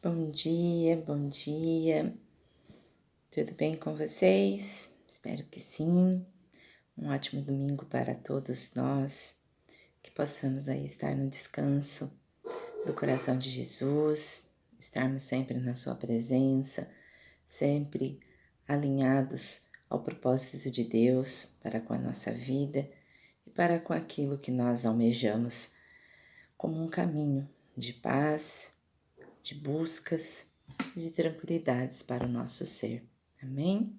Bom dia, bom dia. Tudo bem com vocês? Espero que sim. Um ótimo domingo para todos nós, que possamos aí estar no descanso do coração de Jesus, estarmos sempre na sua presença, sempre alinhados ao propósito de Deus para com a nossa vida e para com aquilo que nós almejamos como um caminho de paz, de buscas, de tranquilidades para o nosso ser. Amém?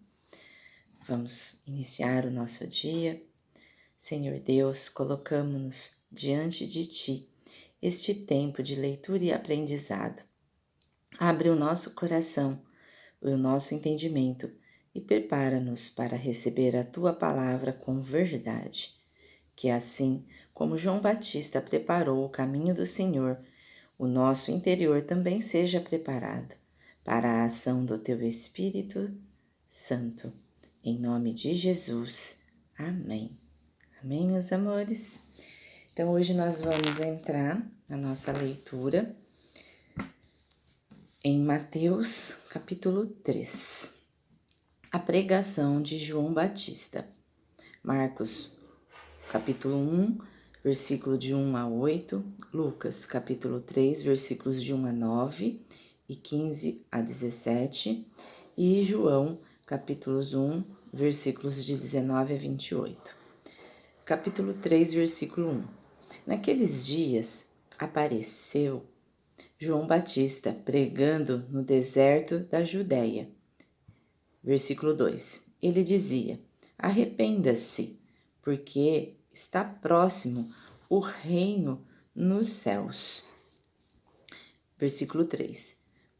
Vamos iniciar o nosso dia. Senhor Deus, colocamos-nos diante de Ti este tempo de leitura e aprendizado. Abre o nosso coração, o nosso entendimento e prepara-nos para receber a Tua palavra com verdade. Que assim como João Batista preparou o caminho do Senhor, o nosso interior também seja preparado para a ação do Teu Espírito Santo. Em nome de Jesus. Amém. Amém, meus amores? Então, hoje nós vamos entrar na nossa leitura em Mateus, capítulo 3. A pregação de João Batista. Marcos, capítulo 1, versículo de 1 a 8. Lucas, capítulo 3, versículos de 1 a 9 e 15 a 17. E João, capítulos 1, versículos de 19 a 28. Capítulo 3, versículo 1. Naqueles dias apareceu João Batista pregando no deserto da Judéia. Versículo 2. Ele dizia: arrependa-se, porque está próximo o reino nos céus. Versículo 3.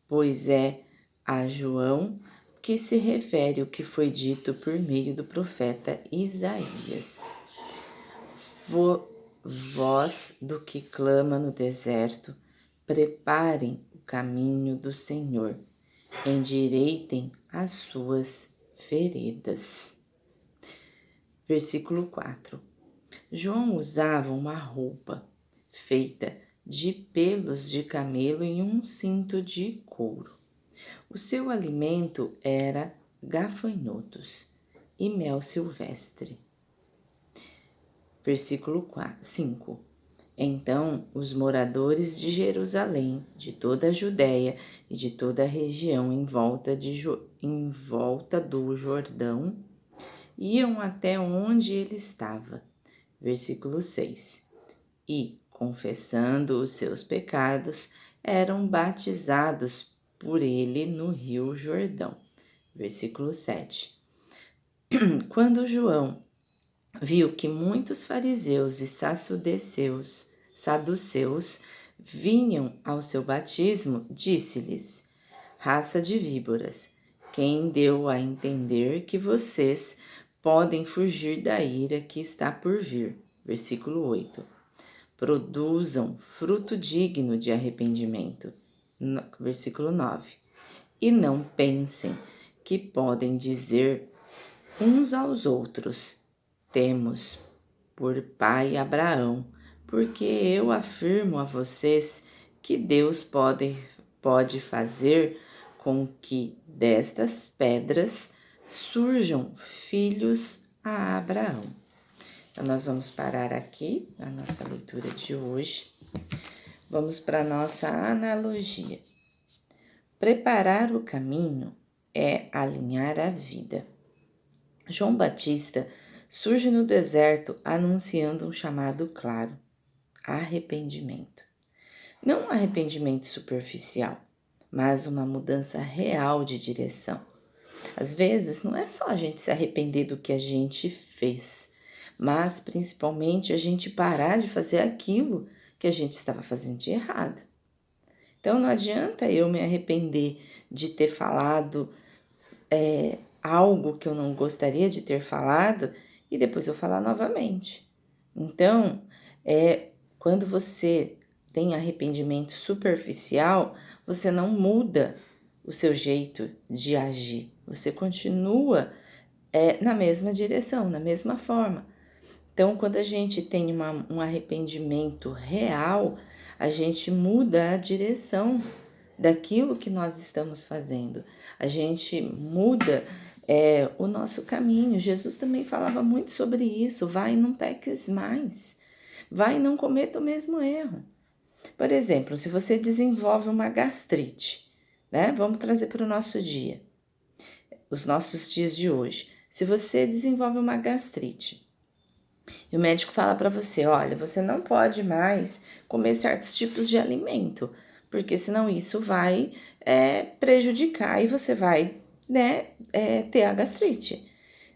Pois é a João que se refere o que foi dito por meio do profeta Isaías. Voz do que clama no deserto, preparem o caminho do Senhor, endireitem as suas veredas. Versículo 4. João usava uma roupa feita de pelos de camelo e um cinto de couro. O seu alimento era gafanhotos e mel silvestre. Versículo 5. Então os moradores de Jerusalém, de toda a Judéia e de toda a região em volta do Jordão, iam até onde ele estava. Versículo 6. E, confessando os seus pecados, eram batizados por ele no rio Jordão. Versículo 7. Quando João viu que muitos fariseus e saduceus vinham ao seu batismo, disse-lhes: raça de víboras, quem deu a entender que vocês podem fugir da ira que está por vir? Versículo 8. Produzam fruto digno de arrependimento. Versículo 9. E não pensem que podem dizer uns aos outros: temos por pai Abraão, porque eu afirmo a vocês que Deus pode fazer com que destas pedras surjam filhos a Abraão. Então, nós vamos parar aqui na nossa leitura de hoje. Vamos para a nossa analogia. Preparar o caminho é alinhar a vida. João Batista surge no deserto anunciando um chamado claro: arrependimento. Não um arrependimento superficial, mas uma mudança real de direção. Às vezes, não é só a gente se arrepender do que a gente fez, mas principalmente a gente parar de fazer aquilo que a gente estava fazendo de errado. Então, não adianta eu me arrepender de ter falado algo que eu não gostaria de ter falado e depois eu falar novamente. Então, quando você tem arrependimento superficial, você não muda o seu jeito de agir. Você continua na mesma direção, na mesma forma. Então, quando a gente tem um arrependimento real, a gente muda a direção daquilo que nós estamos fazendo. A gente muda o nosso caminho. Jesus também falava muito sobre isso. Vai e não peques mais. Vai e não cometa o mesmo erro. Por exemplo, se você desenvolve uma gastrite, né? Vamos trazer para o nosso dia, os nossos dias de hoje. Se você desenvolve uma gastrite e o médico fala para você, olha, você não pode mais comer certos tipos de alimento, porque senão isso vai prejudicar e você vai, né, ter a gastrite.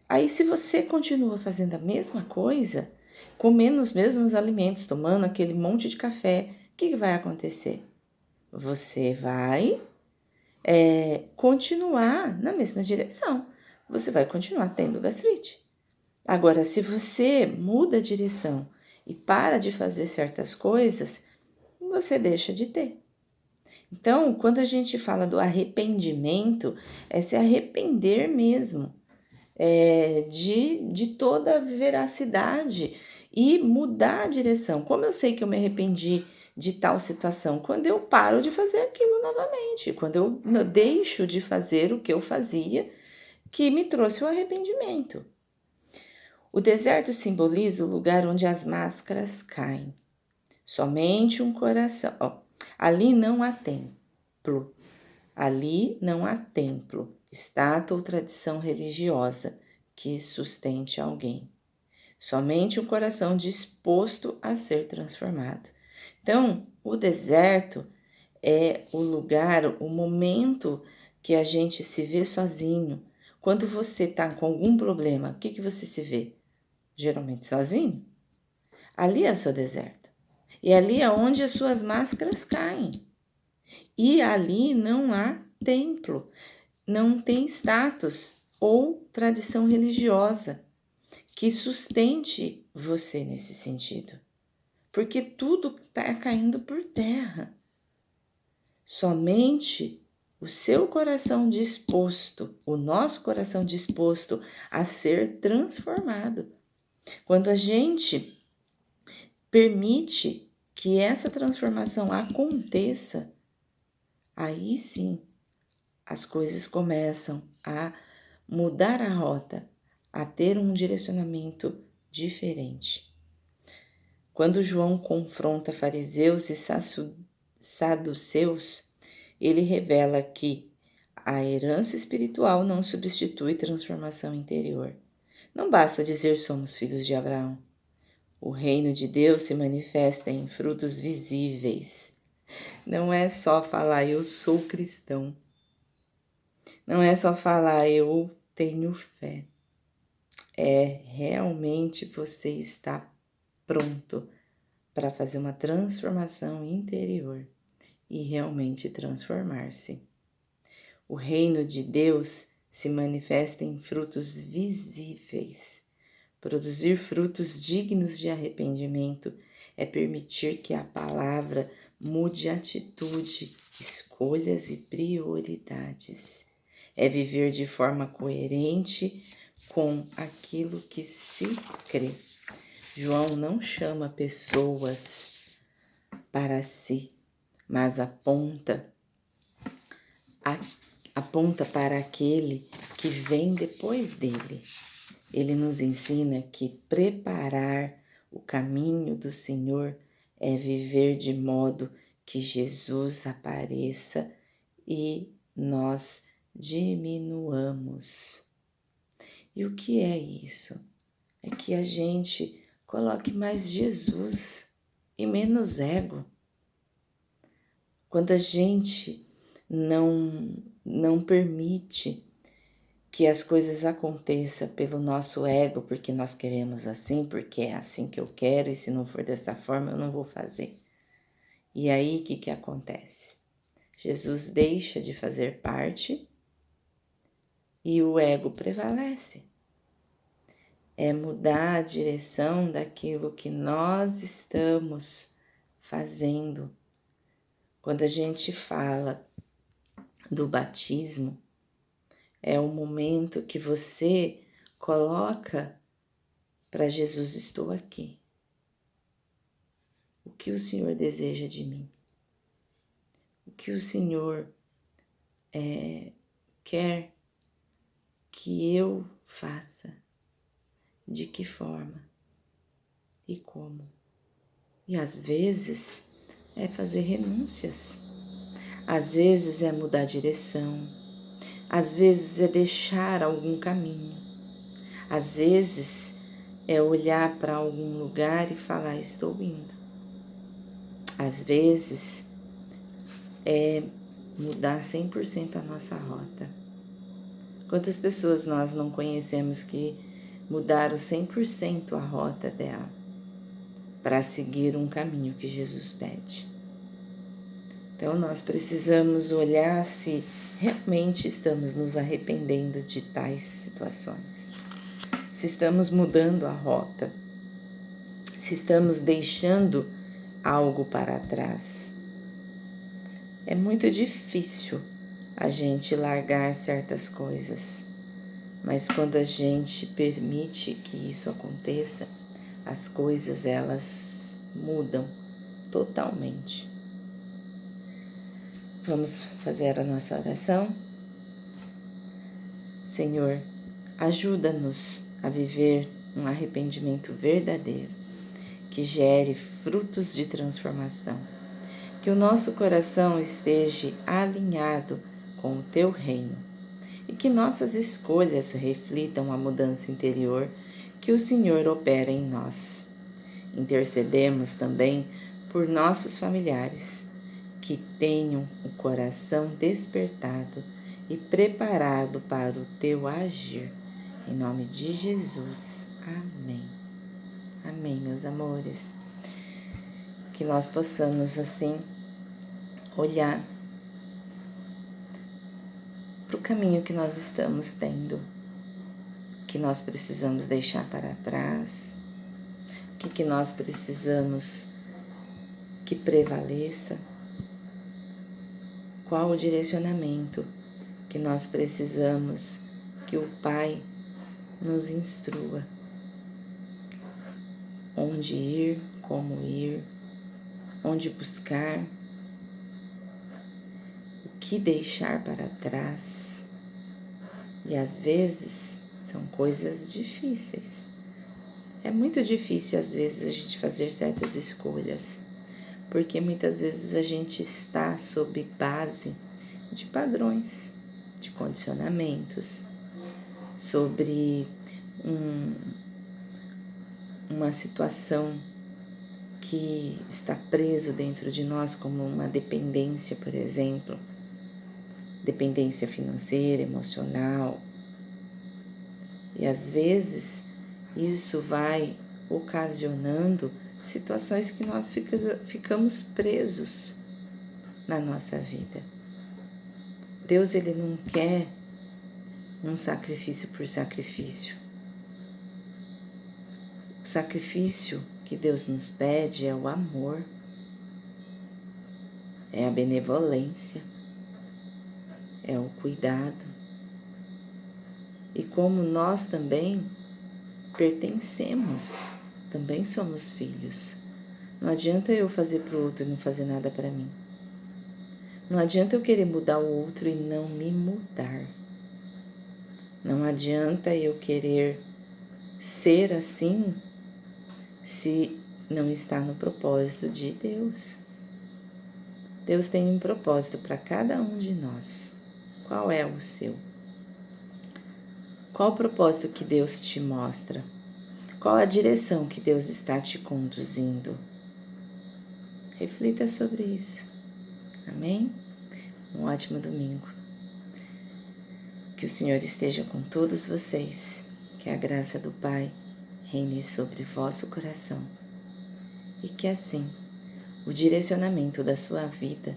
Aí, se você continua fazendo a mesma coisa, comendo os mesmos alimentos, tomando aquele monte de café, o que vai acontecer? Você vai continuar na mesma direção. Você vai continuar tendo gastrite. Agora, se você muda a direção e para de fazer certas coisas, você deixa de ter. Então, quando a gente fala do arrependimento, é se arrepender mesmo de toda a veracidade e mudar a direção. Como eu sei que eu me arrependi de tal situação? Quando eu paro de fazer aquilo novamente, quando eu deixo de fazer o que eu fazia, que me trouxe o arrependimento. O deserto simboliza o lugar onde as máscaras caem. Somente um coração. Ali não há templo. Ali não há templo, estátua ou tradição religiosa que sustente alguém. Somente um coração disposto a ser transformado. Então, o deserto é o lugar, o momento que a gente se vê sozinho. Quando você está com algum problema, o que você se vê? Geralmente sozinho. Ali é o seu deserto. E ali é onde as suas máscaras caem. E ali não há templo, não tem status ou tradição religiosa que sustente você nesse sentido. Porque tudo está caindo por terra. Somente o seu coração disposto, o nosso coração disposto a ser transformado. Quando a gente permite que essa transformação aconteça, aí sim as coisas começam a mudar a rota, a ter um direcionamento diferente. Quando João confronta fariseus e saduceus, ele revela que a herança espiritual não substitui transformação interior. Não basta dizer somos filhos de Abraão. O reino de Deus se manifesta em frutos visíveis. Não é só falar eu sou cristão. Não é só falar eu tenho fé. É realmente você está pronto para fazer uma transformação interior e realmente transformar-se. O reino de Deus se manifesta em frutos visíveis. Produzir frutos dignos de arrependimento é permitir que a palavra mude atitude, escolhas e prioridades. É viver de forma coerente com aquilo que se crê. João não chama pessoas para si, mas aponta para aquele que vem depois dele. Ele nos ensina que preparar o caminho do Senhor é viver de modo que Jesus apareça e nós diminuamos. E o que é isso? É que a gente coloque mais Jesus e menos ego. Quando a gente não permite que as coisas aconteçam pelo nosso ego, porque nós queremos assim, porque é assim que eu quero, e se não for dessa forma eu não vou fazer. E aí o que acontece? Jesus deixa de fazer parte e o ego prevalece. É mudar a direção daquilo que nós estamos fazendo. Quando a gente fala do batismo, é o momento que você coloca para Jesus: estou aqui. O que o Senhor deseja de mim? O que o Senhor quer que eu faça, de que forma e como. E às vezes é fazer renúncias, às vezes é mudar a direção, às vezes é deixar algum caminho, às vezes é olhar para algum lugar e falar: estou indo. Às vezes é mudar 100% a nossa rota. Quantas pessoas nós não conhecemos que mudaram 100% a rota dela para seguir um caminho que Jesus pede? Então nós precisamos olhar se realmente estamos nos arrependendo de tais situações, se estamos mudando a rota, se estamos deixando algo para trás. É muito difícil a gente largar certas coisas, mas quando a gente permite que isso aconteça, as coisas elas mudam totalmente. Vamos fazer a nossa oração? Senhor, ajuda-nos a viver um arrependimento verdadeiro, que gere frutos de transformação. Que o nosso coração esteja alinhado com o Teu reino e que nossas escolhas reflitam a mudança interior que o Senhor opera em nós. Intercedemos também por nossos familiares, que tenham o coração despertado e preparado para o Teu agir. Em nome de Jesus. Amém. Amém, meus amores. Que nós possamos, assim, olhar para o caminho que nós estamos tendo, que nós precisamos deixar para trás, o que nós precisamos que prevaleça, qual o direcionamento que nós precisamos que o Pai nos instrua, onde ir, como ir, onde buscar, o que deixar para trás. E às vezes são coisas difíceis. É muito difícil às vezes a gente fazer certas escolhas, porque muitas vezes a gente está sob base de padrões, de condicionamentos, sobre uma situação que está preso dentro de nós, como uma dependência, por exemplo, dependência financeira, emocional. E às vezes isso vai ocasionando situações que nós ficamos presos na nossa vida. Deus, Ele não quer um sacrifício por sacrifício. O sacrifício que Deus nos pede é o amor, é a benevolência, é o cuidado. E como nós também pertencemos, também somos filhos. Não adianta eu fazer para o outro e não fazer nada para mim. Não adianta eu querer mudar o outro e não me mudar. Não adianta eu querer ser assim se não está no propósito de Deus. Deus tem um propósito para cada um de nós. Qual é o seu? Qual o propósito que Deus te mostra? Qual a direção que Deus está te conduzindo? Reflita sobre isso. Amém? Um ótimo domingo. Que o Senhor esteja com todos vocês. Que a graça do Pai reine sobre vosso coração. E que assim, o direcionamento da sua vida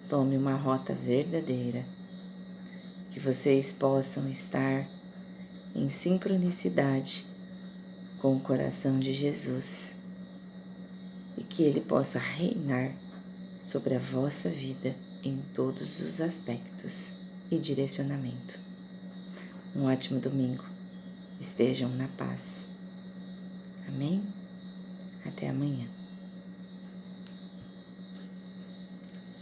tome uma rota verdadeira. Que vocês possam estar em sincronicidade com o coração de Jesus e que Ele possa reinar sobre a vossa vida em todos os aspectos e direcionamento. Um ótimo domingo. Estejam na paz. Amém? Até amanhã.